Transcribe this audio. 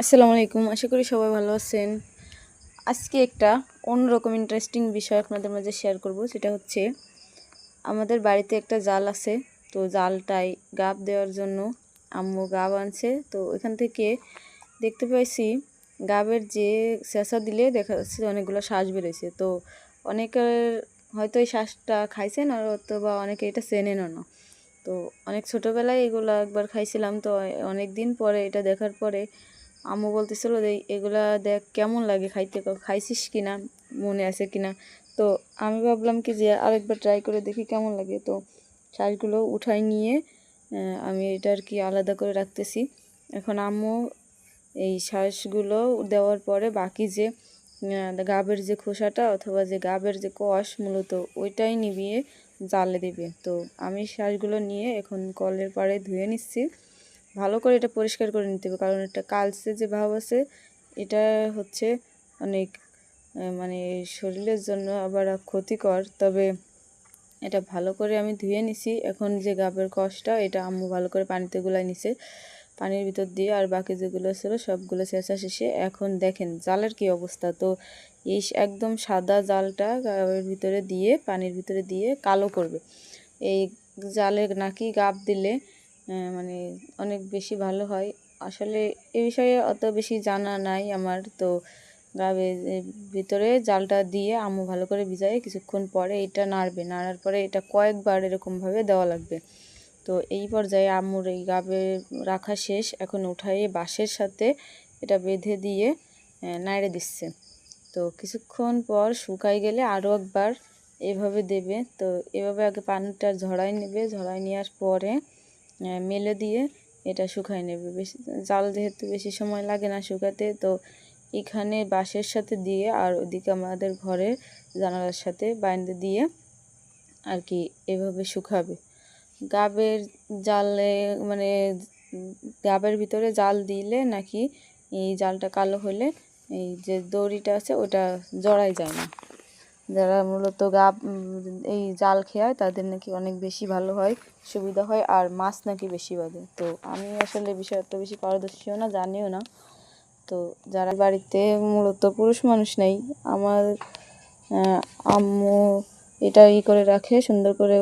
আসসালামু আলাইকুম, আশা করি সবাই ভালো আছেন। আজকে একটা অন্যরকম ইন্টারেস্টিং বিষয় আপনাদের মাঝে শেয়ার করব। সেটা হচ্ছে আমাদের বাড়িতে একটা জাল আছে। তো জালটায় গাব দেওয়ার জন্য আম্মু গাব আনছে। তো এখান থেকে দেখতে পাইছি গাবের যে চেঁচা দিলে দেখা যাচ্ছে অনেকগুলো শ্বাস বেরোইছে। তো অনেকের হয়তো এই শ্বাসটা খাইছেন, আর অথবা অনেকে এটা চেনেনও না। তো অনেক ছোটোবেলায় এগুলো একবার খাইছিলাম। তো অনেক দিন পরে এটা দেখার পরে আম্মু বলতেছিল যে এগুলা দেখ কেমন লাগে খাইতে, খাইছিস কিনা, মনে আছে কিনা। তো আমি ভাবলাম কি যে আরেকবার ট্রাই করে দেখি কেমন লাগে। তো শ্বাসগুলো উঠাই নিয়ে আমি এটা আর কি আলাদা করে রাখতেছি। এখন আম্মু এই শ্বাসগুলো দেওয়ার পরে বাকি যে গাবের যে খোসাটা অথবা যে গাবের যে কষ মূলত ওইটাই নিভিয়ে জালে দেবে। তো আমি শ্বাসগুলো নিয়ে এখন কলের পাড়ে ধুয়ে নিচ্ছি। ভালো করে এটা পরিষ্কার করে নিতে হবে, কারণ এটা কালচে যে ভাব আছে এটা হচ্ছে অনেক মানে শরীরের জন্য আবার ক্ষতিকর। তবে এটা ভালো করে আমি ধুয়ে নিছি। এখন যে গাবের কষটা এটা আম্মু ভালো করে পানিতে গুলাই নিছে, পানির ভিতর দিয়ে। আর বাকি যেগুলো ছিল সবগুলো ছেঁচা শেষে এখন দেখেন জালের কি অবস্থা। তো এই একদম সাদা জালটা গাবের ভিতরে দিয়ে পানির ভিতরে দিয়ে কালো করবে। এই জালে নাকি গাব দিলে মানে অনেক বেশি ভালো হয়। আসলে এ বিষয়ে অত বেশি জানা নাই আমার। তো গাবের ভিতরে জালটা দিয়ে আম্মু ভালো করে ভিজায় কিছুক্ষণ পরে এটা নাড়বে, নাড়ার পরে এটা কয়েকবার এরকমভাবে দেওয়া লাগবে। তো এই পর্যায়ে আম্মুর এই গাবে রাখা শেষ। এখন উঠাইয়ে বাঁশের সাথে এটা বেঁধে দিয়ে নাড়ে দিচ্ছে। তো কিছুক্ষণ পর শুকাই গেলে আরও একবার এভাবে দেবে। তো এভাবে আগে পানিটা ঝরাই নেবে, ঝরাই নেওয়ার পরে মেলে দিয়ে এটা শুকাই নেবে। বেশি জাল যেহেতু বেশি সময় লাগে না শুকাতে, তো এখানে বাঁশের সাথে দিয়ে আর ওদিকে আমাদের ঘরের জানালার সাথে বাইন্ধে দিয়ে আর কি এভাবে শুকাবে। গাবের জালে মানে গাবের ভিতরে জাল দিলে নাকি এই জালটা কালো হলে এই যে দড়িটা আছে ওটা জড়াই যায় না। যারা মূলত গাব এই জাল খেয়ে তাদের নাকি অনেক বেশি ভালো হয়, সুবিধা হয়, আর মাছ নাকি বেশি বাঁধে। তো আমি আসলে বিষয়ে এত বেশি পারদর্শীও না, জানিও না। তো যারা বাড়িতে মূলত পুরুষ মানুষ নেই, আমার আম্মু এটা করে রাখে সুন্দর করে।